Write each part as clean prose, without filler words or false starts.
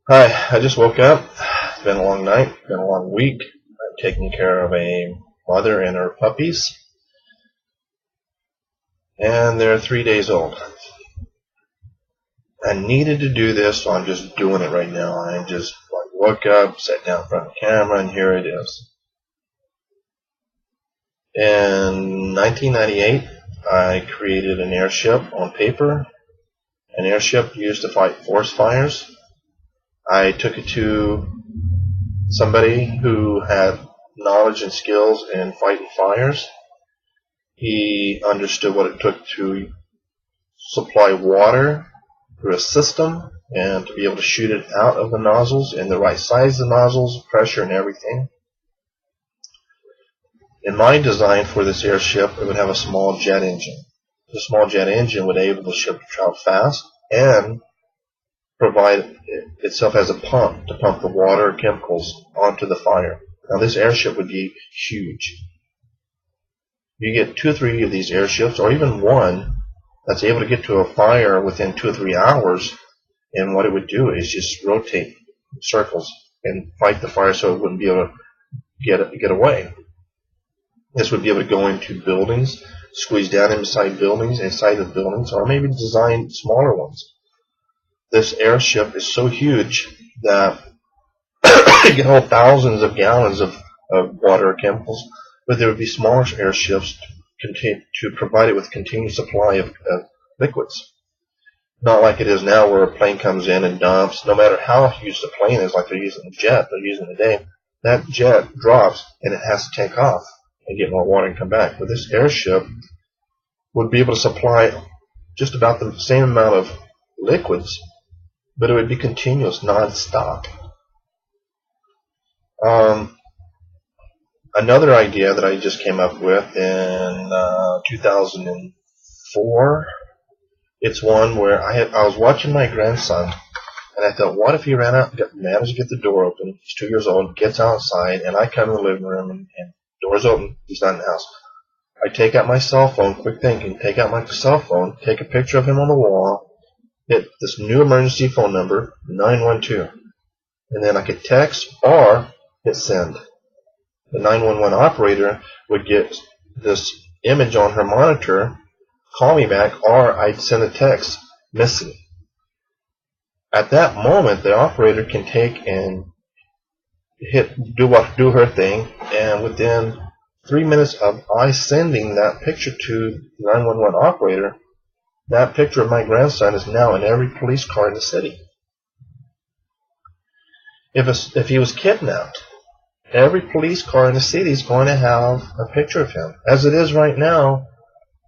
Hi, I just woke up. It's been a long night, been a long week. I'm taking care of a mother and her puppies, and they're 3 days old. I needed to do this, so I'm just doing it right now. I just woke up, sat down in front of the camera, and here it is. In 1998, I created an airship on paper, an airship used to fight forest fires. I took it to somebody who had knowledge and skills in fighting fires. He understood what it took to supply water through a system and to be able to shoot it out of the nozzles in the right size of the nozzles, pressure, and everything. In my design for this airship, it would have a small jet engine. The small jet engine would enable the ship to travel fast and provide itself as a pump to pump the water chemicals onto the fire. Now this airship would be huge. You get 2 or 3 of these airships, or even one that's able to get to a fire within 2 or 3 hours, and what it would do is just rotate in circles and fight the fire so it wouldn't be able to get away. This would be able to go into buildings, squeeze down inside buildings, inside of buildings, or maybe design smaller ones. This airship is so huge that it can hold thousands of gallons of water or chemicals, but there would be smaller airships to provide it with continuous supply of liquids. Not like it is now where a plane comes in and dumps. No matter how huge the plane is, like they're using a jet, they're using today, that jet drops and it has to take off and get more water and come back. But this airship would be able to supply just about the same amount of liquids, but it would be continuous, non-stop. Another idea that I just came up with in 2004, it's one where I was watching my grandson, and I thought, what if he managed to get the door open? He's 2 years old, gets outside, and I come in the living room, and door's open, he's not in the house. I take out my cell phone, quick thinking, take out my cell phone, take a picture of him on the wall, hit this new emergency phone number, 912, and then I could text or hit send. The 911 operator would get this image on her monitor, call me back, or I'd send a text, missing. At that moment, the operator can take and do her thing, and within 3 minutes of I sending that picture to the 911 operator, that picture of my grandson is now in every police car in the city. If he was kidnapped, every police car in the city is going to have a picture of him. As it is right now,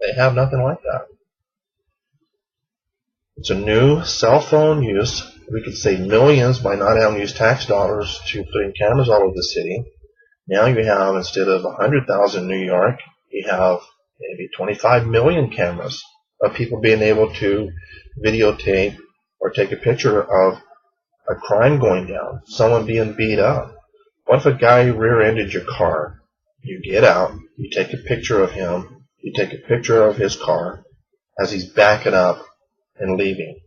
they have nothing like that. It's a new cell phone use. We could save millions by not having to use tax dollars to put in cameras all over the city. Now you have, instead of 100,000 in New York, you have maybe 25 million cameras of people being able to videotape or take a picture of a crime going down, someone being beat up. What if a guy rear-ended your car? You get out, you take a picture of him, you take a picture of his car as he's backing up and leaving.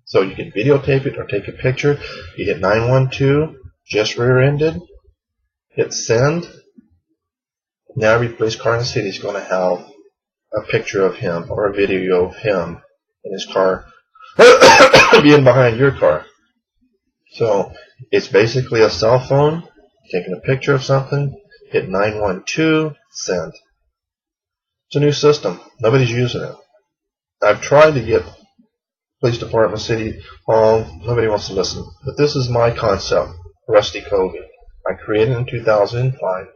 So you can videotape it or take a picture. You hit 912, just rear-ended, hit send. Now every police car in the city is going to have a picture of him or a video of him in his car being behind your car. So it's basically a cell phone, taking a picture of something, hit 912, send. It's a new system. Nobody's using it. I've tried to get police department, city hall, nobody wants to listen. But this is my concept, Rusty Covey. I created it in 2005.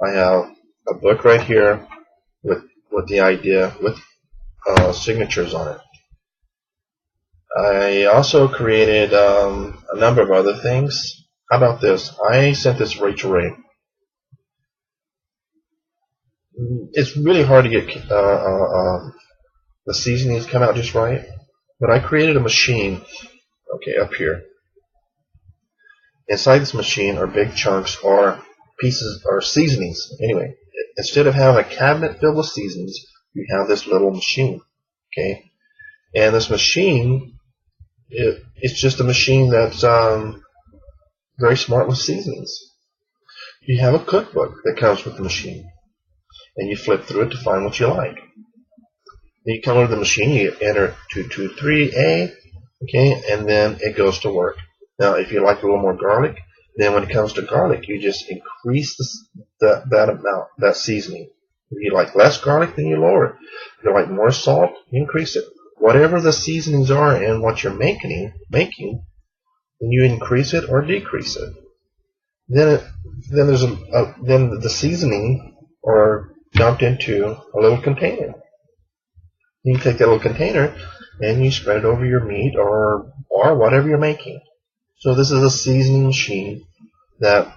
I have a book right here with the idea, with signatures on it. I also created a number of other things. How about this? I sent this to Rachel Ray. It's really hard to get the seasonings come out just right, but I created a machine, okay, up here. Inside this machine are big chunks or pieces or seasonings. Anyway, instead of having a cabinet filled with seasonings, you have this little machine, okay? And this machine It's just a machine that's very smart with seasonings. You have a cookbook that comes with the machine, and you flip through it to find what you like. Then you come over to the machine, you enter 223A, okay, and then it goes to work. Now, if you like a little more garlic, then when it comes to garlic, you just increase that amount, that seasoning. If you like less garlic, then you lower it. If you like more salt, you increase it. Whatever the seasonings are and what you're making, then you increase it or decrease it. Then then the seasoning are dumped into a little container. You can take that little container and you spread it over your meat or whatever you're making. So this is a seasoning machine that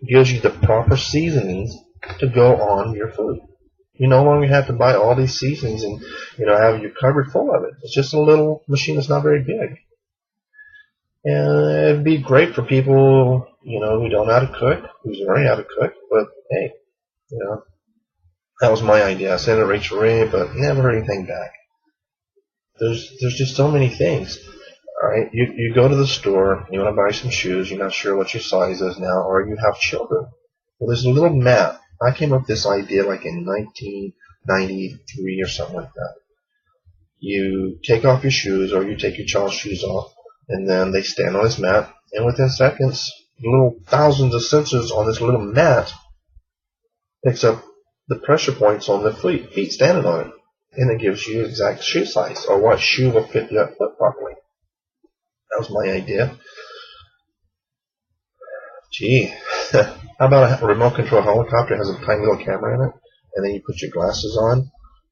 gives you the proper seasonings to go on your food. You no longer have to buy all these seasonings and have your cupboard full of it. It's just a little machine that's not very big. And it'd be great for people, who don't know how to cook, who's learning how to cook. But hey, that was my idea. I sent it to Rachel Ray, but never heard anything back. There's just so many things. All right, you go to the store, you want to buy some shoes, you're not sure what your size is now, or you have children. Well, there's a little map. I came up with this idea like in 1993 or something like that. You take off your shoes, or you take your child's shoes off, and then they stand on this mat, and within seconds, little thousands of sensors on this little mat picks up the pressure points on the feet standing on it, and it gives you exact shoe size, or what shoe will fit that foot properly. That was my idea. Gee, how about a remote control helicopter? It has a tiny little camera in it, and then you put your glasses on,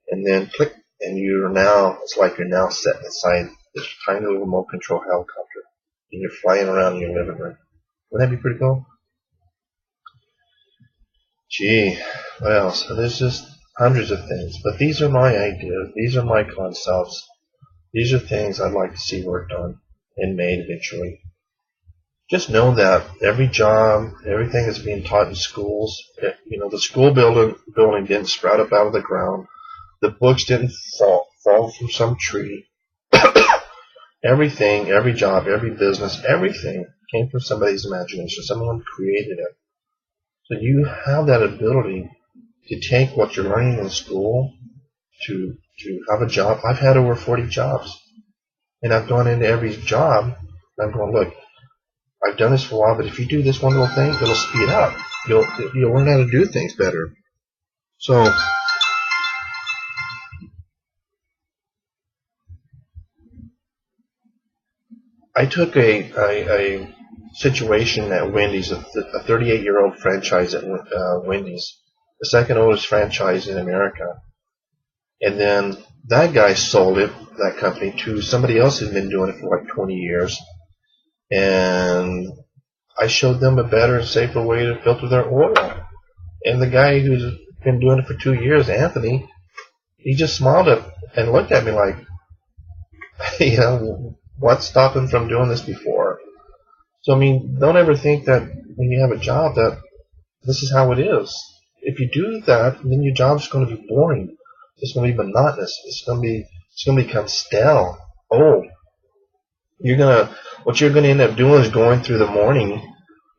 and then click, and it's like you're now set inside this tiny little remote control helicopter, and you're flying around in your living room. Wouldn't that be pretty cool? Gee, well, so there's just hundreds of things, but these are my ideas, these are my concepts, these are things I'd like to see worked on and made eventually. Just know that every job, everything that's being taught in schools, the school building didn't sprout up out of the ground. The books didn't fall from some tree. Everything, every job, every business, everything came from somebody's imagination. Someone created it. So you have that ability to take what you're learning in school to have a job. I've had over 40 jobs. And I've gone into every job, and I'm going, look, I've done this for a while, but if you do this one little thing, it'll speed up. You'll learn how to do things better. So I took a situation at Wendy's, a 38-year-old franchise at Wendy's, the second oldest franchise in America. And then that guy sold that company, to somebody else who's been doing it for like 20 years. And I showed them a better and safer way to filter their oil. And the guy who's been doing it for 2 years, Anthony, he just smiled and looked at me like, what's stopping from doing this before? So, don't ever think that when you have a job that this is how it is. If you do that, then your job's going to be boring. It's going to be monotonous. It's going to become stale, old. What you're going to end up doing is going through the morning,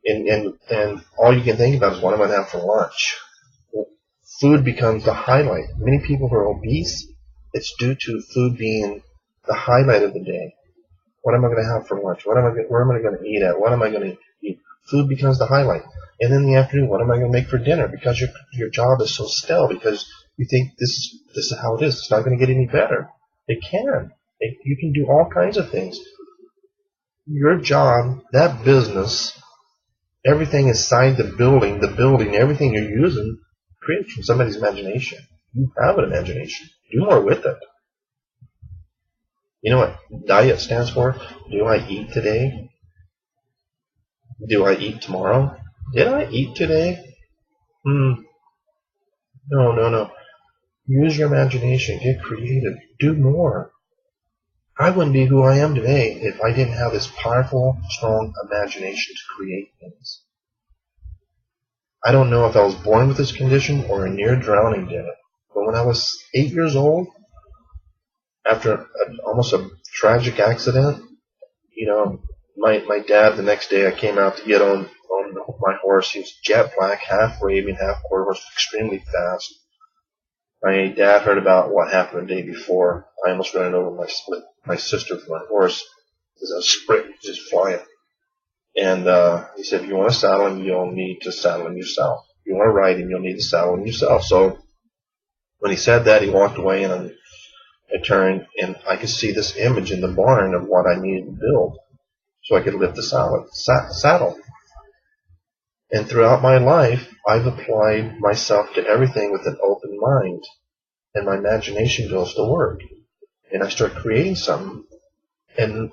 and all you can think about is what am I going to have for lunch. Well, food becomes the highlight. Many people who are obese, it's due to food being the highlight of the day. What am I going to have for lunch? Where am I going to eat at? What am I going to eat? Food becomes the highlight. And in the afternoon, what am I going to make for dinner? Because your job is so stale, because you think this is how it is. It's not going to get any better. It can. You can do all kinds of things. Your job, that business, everything inside the building, everything you're using, created from somebody's imagination. You have an imagination. Do more with it. You know what diet stands for? Do I eat today? Do I eat tomorrow? Did I eat today? No. Use your imagination. Get creative. Do more. I wouldn't be who I am today if I didn't have this powerful, strong imagination to create things. I don't know if I was born with this condition or a near drowning did it. But when I was 8 years old, after almost a tragic accident. My dad, the next day I came out to get on my horse. He was jet black, half raving, half quarter horse, extremely fast. My dad heard about what happened the day before. I almost ran over my sister with my horse. It was a sprint, just flying. And he said, if you want to saddle him, you'll need to saddle him yourself. If you want to ride him, you'll need to saddle him yourself. So when he said that, he walked away, and I turned, and I could see this image in the barn of what I needed to build so I could lift the saddle. And throughout my life, I've applied myself to everything with an open mind, and my imagination goes to work, and I start creating something. And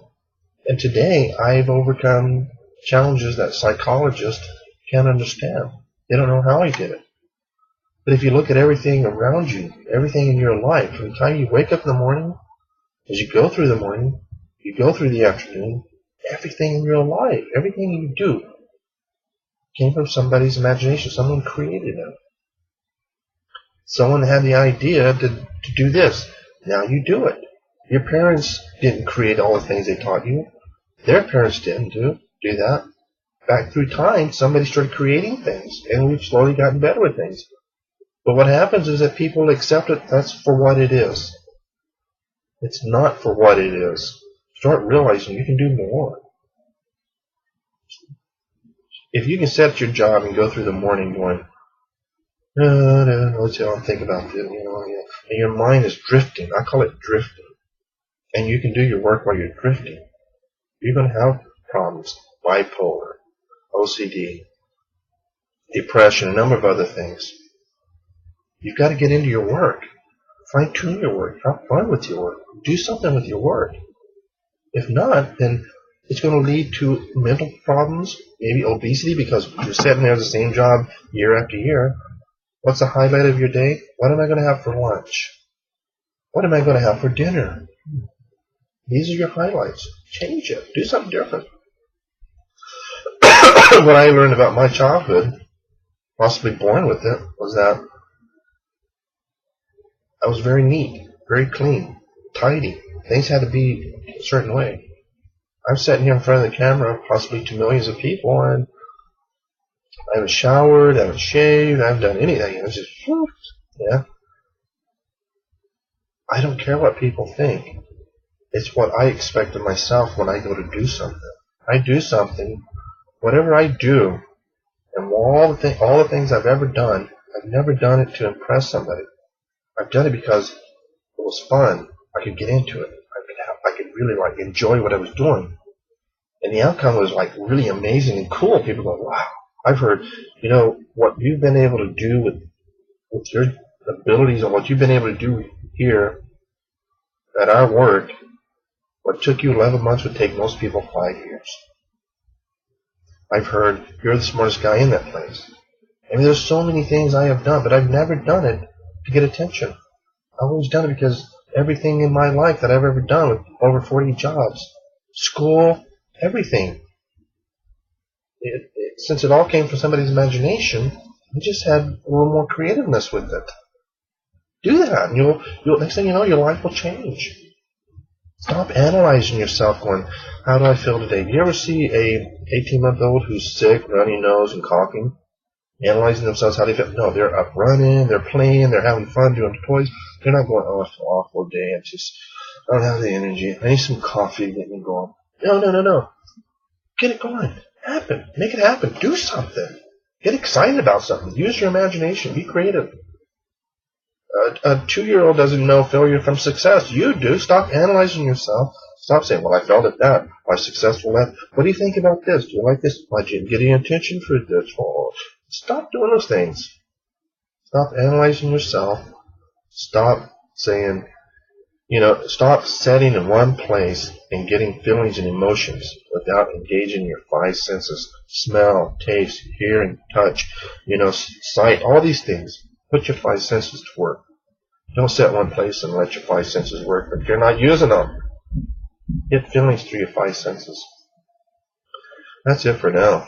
today, I've overcome challenges that psychologists can't understand. They don't know how I did it. But if you look at everything around you, everything in your life, from the time you wake up in the morning, as you go through the morning, you go through the afternoon, everything in your life, everything you do, came from somebody's imagination. Someone created it. Someone had the idea to do this. Now you do it. Your parents didn't create all the things they taught you. Their parents didn't do that. Back through time, somebody started creating things, and we've slowly gotten better with things. But what happens is that people accept it, that's for what it is. It's not for what it is. Start realizing you can do more. If you can set your job and go through the morning going, let's see, I'll think about this, and your mind is drifting. I call it drifting. And you can do your work while you're drifting. You're going to have problems, bipolar, OCD, depression, a number of other things. You've got to get into your work. Fine-tune your work. Have fun with your work. Do something with your work. If not, then it's going to lead to mental problems, maybe obesity, because you're sitting there at the same job year after year. What's the highlight of your day? What am I going to have for lunch? What am I going to have for dinner? These are your highlights. Change it. Do something different. What I learned about my childhood, possibly born with it, was that I was very neat, very clean, tidy. Things had to be a certain way. I'm sitting here in front of the camera, possibly to millions of people, and I haven't showered, I haven't shaved, I haven't done anything. It was just, yeah. I don't care what people think. It's what I expect of myself when I go to do something. I do something, whatever I do, and all the things I've ever done, I've never done it to impress somebody. I've done it because it was fun. I could get into it. I could really enjoy what I was doing. And the outcome was really amazing and cool. People go, wow. I've heard, what you've been able to do with your abilities and what you've been able to do here at our work, what took you 11 months would take most people 5 years. I've heard, you're the smartest guy in that place. I mean, there's so many things I have done, but I've never done it to get attention. I've always done it because everything in my life that I've ever done, with over 40 jobs, school, everything, since it all came from somebody's imagination, I just had a little more creativeness with it. Do that, and you'll next thing you know, your life will change. Stop analyzing yourself going, how do I feel today? Do you ever see a 18-month-old who's sick, runny nose, and coughing, analyzing themselves how they feel? No, they're up running, they're playing, they're having fun doing toys. They're not going, oh, it's an awful day. I don't have the energy. I need some coffee to get me going. No. Get it going. Happen. Make it happen. Do something. Get excited about something. Use your imagination. Be creative. A 2-year-old doesn't know failure from success. You do. Stop analyzing yourself. Stop saying, well, I failed at that. I was successful at that. What do you think about this? Do you like this? Why didn't get any attention for this? Oh, stop doing those things. Stop analyzing yourself. Stop saying, stop sitting in one place and getting feelings and emotions without engaging your 5 senses. Smell, taste, hearing, touch, sight, all these things. Put your 5 senses to work. Don't sit in one place and let your 5 senses work if you're not using them. Get feelings through your 5 senses. That's it for now.